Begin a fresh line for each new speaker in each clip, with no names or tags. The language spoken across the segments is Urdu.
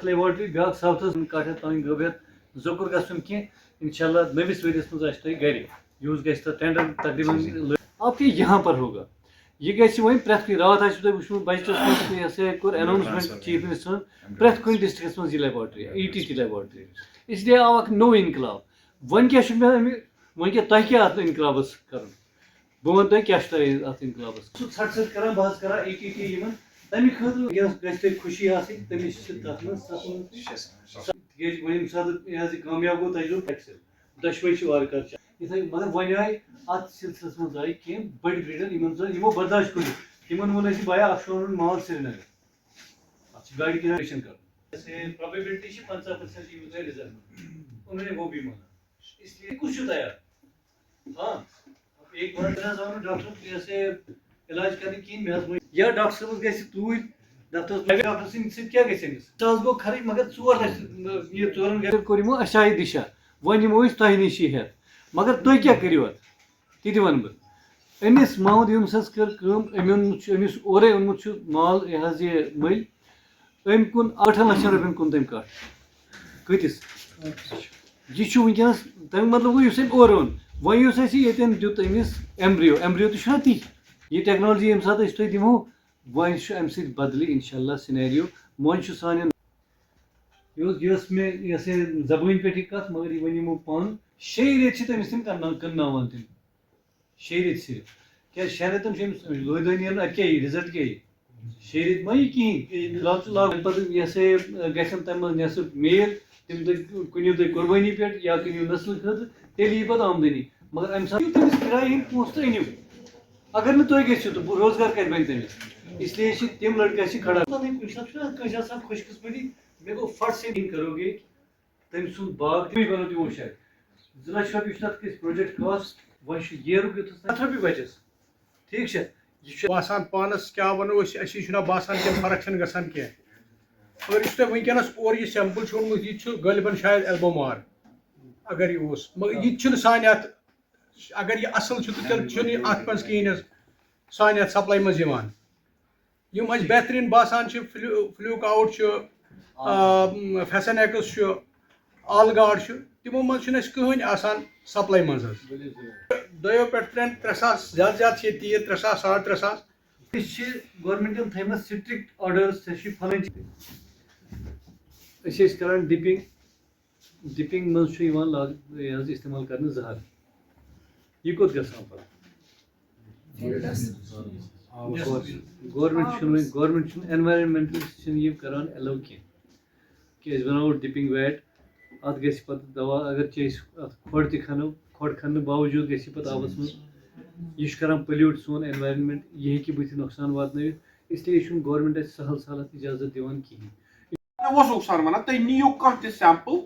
اخ لیبارٹری بیاکھ ساؤتھس کاٹھ تام گوبیت ذکر گژھن کی انشاءاللہ نویس ؤریس مز آسہِ تۄہہِ گرِ یوٗز گژھِ تتھ ٹینڈر تقریباً آپ یہ یہاں پر ہوگا یہ گژھِ وۄنۍ پرٛٮ۪تھ کُنہِ راتھ آسِوٕ تۄہہِ وٕچھمُت بجٹس منٛز یہ ہسا کوٚر اناؤنسمنٹ چیف منسٹرن پرٛٮ۪تھ کُنہِ ڈسٹرکس منٛز یہ لیبارٹری ETT لیبارٹری اس لیے آو اکھ نوٚو انقلاب وۄنۍ کیٛاہ چھُ مےٚ اَمہِ وۄنۍ کیٛاہ تۄہہِ کیٛاہ اتھ انقلابس کرُن بہٕ وَنہٕ تۄہہِ کیٛاہ چھُ تۄہہِ اتھ انقلابس سُہ ژھٹھ سۭتۍ کران بہٕ حظ کران ETT یِمن تمہِ خٲطرٕ گژھِ تۄہہِ خوشی آسٕنۍ تٔمِس چھِ تتھ منٛز تِکیٛازِ وۄنۍ ییٚمہِ ساتہٕ یہِ حظ یہِ کامیاب گوٚو تۄہہِ ضرور ایکسل دۄشوے چھِ وارٕ کارٕ یِتھے مگر وۄنۍ آیہِ اتھ سلسلس منٛز آیہِ کینٛہہ بٔڑۍ بریڈر یِمن زن یِمو برداشت کوٚرُکھ تِمن ووٚن اَسہِ بیا اکھ چھُ اونُن مال سرینگر اتھ چھِ گاڑِ کِنہٕ کرُن پرابیبلٹی چھِ 50% یِم تۄہہِ رِزلٹ انہوں نے وہ بھی مانا اس لیے کچھ چھُ تیار ہاں ایک بار حظ آو نہٕ ڈاکٹر جیسے علاج کرنہٕ کِہیٖنۍ مےٚ حظ ووٚن یا ڈاکٹر صٲبس گژھِ توٗرۍ دفترس ڈاکٹر سٕنٛدِ سۭتۍ کیٛاہ گژھِ أمِس سُہ گوٚو خرٕچ مگر ژور لچھ یہِ ژورن گرِ کوٚر یِمو اشاے دِشا وۄنۍ یِمو أسۍ تۄہہِ نِشی ہٮ۪تھ مگر تُہۍ کیٛاہ کٔرِو اتھ تہِ تہِ وَنہٕ بہٕ أمِس محمد یوٗنسس حظ کٔر کٲم أمۍ اوٚنمُت چھُ أمِس اورے اوٚنمُت چھُ مال یہِ حظ یہِ مٔلۍ أمۍ کُن 8 لچھن رۄپین کُن تٔمۍ کٹھ کۭتِس یہِ چھُ وٕنکیٚنس تمیُک مطلب گوٚو یُس أمۍ اورٕ اوٚن وۄنۍ یُس اَسہِ ییٚتٮ۪ن دیُت أمِس ایمبریو تہِ چھُنہ تی یہِ ٹیکنالجی ییٚمہِ ساتہٕ أسۍ تۄہہِ دِمو وۄنۍ چھُ اَمہِ سۭتۍ بدلہِ اِنشاءاللہ سِنیریو وۄنۍ چھُ سانٮ۪ن یہِ ٲس مےٚ یہِ ہسا زبٲنۍ پٮ۪ٹھٕے کتھ مگر یہِ وۄنۍ یِمو پانہٕ 6 رٮ۪تھ چھِ تٔمِس تِم کٕنناوان تِم 6 رٮ۪تھ صرف کیٛازِ 6 رٮ۪تن چھُ أمِس لٲدۍ لٲدۍ نیران اَدٕ کیٛاہ یی رِزلٹ کیٛاہ یی 6 رٮ۪تھ ما یی کِہیٖنۍ فِلحال چھُ لاگُن پتہٕ یہِ ہسا یہِ گژھن تمہِ منٛز نٮ۪صٕف میل تِم کُنِو تُہۍ قۄربٲنی پٮ۪ٹھ یا کٕنِو نسلہٕ خٲطرٕ تیٚلہِ یی پتہٕ آمدٔنی مگر اَمہِ ساتہٕ تٔمِس کِرایہِ ہٕنٛدۍ پونٛسہٕ تہٕ أنِو اگر نہٕ تُہۍ گٔژھِو تہٕ روزگار کتہِ بنہِ تٔمِس اس لیے چھِ تِم لڑکہٕ اَسہِ کھڑا کُنہِ ساتہٕ چھُنہ کٲنٛسہِ آسان خوش قٕسمتی مےٚ گوٚو فٹ سے کرو گے تٔمۍ سُنٛد باغ تہِ بنو تِمو شاید 2 لچھ رۄپیہِ چھُ تتھ پروجیکٹ کاسٹ وۄنۍ چھُ ییرُک یوٚتَس 7 رۄپیہِ بچس ٹھیٖک چھا یہِ چھُ
باسان پانس کیٛاہ وَنو أسۍ اَسی چھُنہ باسان کینٛہہ فرق چھنہٕ گژھان کینٛہہ مگر یُس تۄہہِ وٕنکیٚنس اورٕ یہِ سیمپل چھُ اوٚنمُت یہِ چھُ غٲلبن شاید ایلبو مار اگر یہِ اوس مگر یہِ تہِ چھُنہٕ سانہِ اتھ اگر یہِ اصل چھُ تہٕ تیٚلہِ چھُنہٕ یہِ اتھ منٛز کِہیٖنۍ حظ سانہِ اتھ سپلاے منٛز یِوان یِم اَسہِ بہتریٖن باسان چھِ فلیوک آوُٹ چھُ فیسن ایکس چھُ آل گاڈ چھُ تِمو منٛز چھُنہٕ اَسہِ کٕہٕنۍ آسان سپلاے منٛز حظ 2 پٮ۪ٹھ 3 ساس زیادٕ زیادٕ چھِ ییٚتہِ تیٖر 3 ساس 3.5 ساس
أسۍ چھِ گورمنٹن تھٲیمٕژ سٹرکٹ آرڈٲرٕس ژےٚ چھُے پھلٲنۍ أسۍ ٲسۍ کران ڈِپِنگ منٛز چھُ یِوان یہِ حظ استعمال کرنہٕ زہر یہِ کوٚت گژھان پتہٕ گورمنٹ چھُنہٕ اینوارمنٹل چھِنہٕ یہِ کران ایلو کینٛہہ کہِ أسۍ بناوو ڈِپِنگ ویٹ اتھ گژھِ پتہٕ دوا اگر چے أسۍ اتھ کھۄڈ تہِ کھنو کھۄڈ کھننہٕ باوجوٗد گژھِ یہِ پتہٕ آبس منٛز یہِ چھُ کران پلیوٗٹ سون اینوارمنٹ یہِ ہیٚکہِ بٕتھِ نۄقصان واتنٲوِتھ اس لیے چھُنہٕ گورمنٹ اَسہِ سہل اتھ اِجازت دِوان کِہیٖنۍ
اوسُکھ سر ونان تُہۍ نِیِو کانٛہہ تہِ سیمپل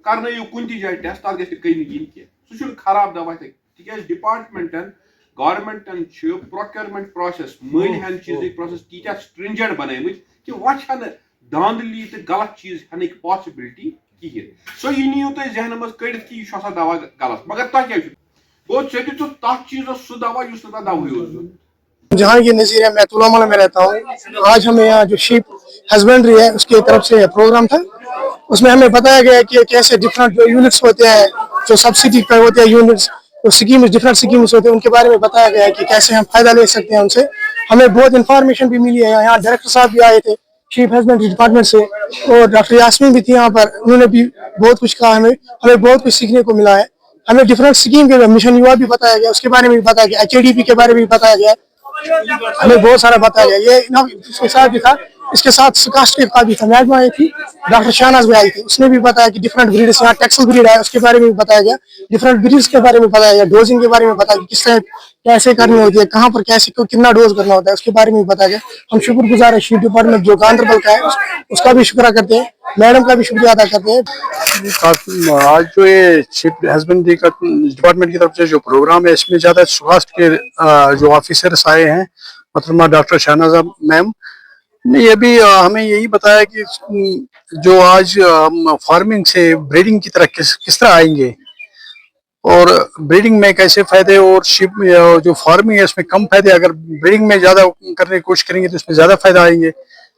کرنٲیِو کُنہِ تہِ جایہِ ٹیسٹ تتھ گژھِ نہٕ کٔمی یِنۍ کینٛہہ سُہ چھُنہٕ خراب دوا تِکیٛازِ ڈپارٹمنٹن گورمنٹن چھِ پروکیورمنٹ پروسیس مٔلۍ ہٮ۪نہٕ چیٖزٕکۍ پروسیس تیٖتیاہ سٹرنجنٹ بنٲومٕتۍ کہِ وۄنۍ چھنہٕ دھاندلی تہٕ غلط چیٖز ہٮ۪نٕکۍ پاسبلٹی کِہیٖنۍ سۄ یہِ نِیِو تُہۍ ذہنہٕ منٛز کٔڑِتھ کہِ یہِ چھُ آسان دوا غلط مگر تۄہہِ کیٛاہ چھُ گوٚو ژےٚ دِژُتھ تتھ چیٖزس سُہ دوا یُس نہٕ تتھ دواہٕے اوس دیُت
جہاں یہ نظیر ہے میں تلواملہ میں رہتا ہوں آج ہمیں یہاں جو شیپ ہسبینڈری ہے اس کی طرف سے پروگرام تھا اس میں ہمیں بتایا گیا کہ کیسے ڈفرنٹ جو یونٹس ہوتے ہیں جو سبسڈی پہ ہوتے ہیں یونٹس جو اسکیمز ڈفرنٹ اسکیمز ہوتے ہیں ان کے بارے میں بتایا گیا ہے کہ کیسے ہم فائدہ لے سکتے ہیں ان سے ہمیں بہت انفارمیشن بھی ملی ہے یہاں ڈائریکٹر صاحب بھی آئے تھے شیپ ہسبینڈری ڈپارٹمنٹ سے اور ڈاکٹر یاسمین بھی تھی یہاں پر انہوں نے بھی بہت کچھ کہا ہمیں بہت کچھ سیکھنے کو ملا ہے ہمیں ڈفرنٹ اسکیم کے مشن یوا بھی بتایا گیا اس کے بارے میں بھی بتایا گیا HADP کے بارے میں بھی بتایا گیا ہمیں بہت سارا بتایا گیا یہ اس کے ساتھ بھی تھا اس کے ساتھ کاسٹ کا بھی تھا محکمہ آئی تھی ڈاکٹر شاہناز بھی آئی تھی اس نے بھی بتایا کہ ڈفرنٹ بریڈس یہاں ٹیکسل بریڈ ہے اس کے بارے میں بھی بتایا گیا ڈفرنٹ بریڈس کے بارے میں بتایا گیا ڈوزنگ کے بارے میں بتایا گیا کس طرح کیسے کرنی ہوتی ہے کہاں پر کیسے کتنا ڈوز کرنا ہوتا ہے اس کے بارے میں بھی بتایا گیا ہم شکر گزار ہیں شیپ ڈپارٹمنٹ جو گاندربل کا ہے اس کا بھی شکریہ کرتے ہیں میڈم کا بھی شکریہ ادا کرتے ہیں
آج جو یہ شپ ہسبینڈری کا ڈپارٹمنٹ کی طرف سے جو پروگرام ہے اس میں زیادہ سواستھ کے جو آفیسرس آئے ہیں محترمہ ڈاکٹر شاہنازہ میم نے یہ بھی ہمیں یہی بتایا کہ جو آج فارمنگ سے بریڈنگ کی طرح کس طرح آئیں گے اور بریڈنگ میں کیسے فائدے اور شپ جو فارمنگ ہے اس میں کم فائدے اگر بریڈنگ میں زیادہ کرنے کی کوشش کریں گے تو اس میں زیادہ فائدہ آئیں گے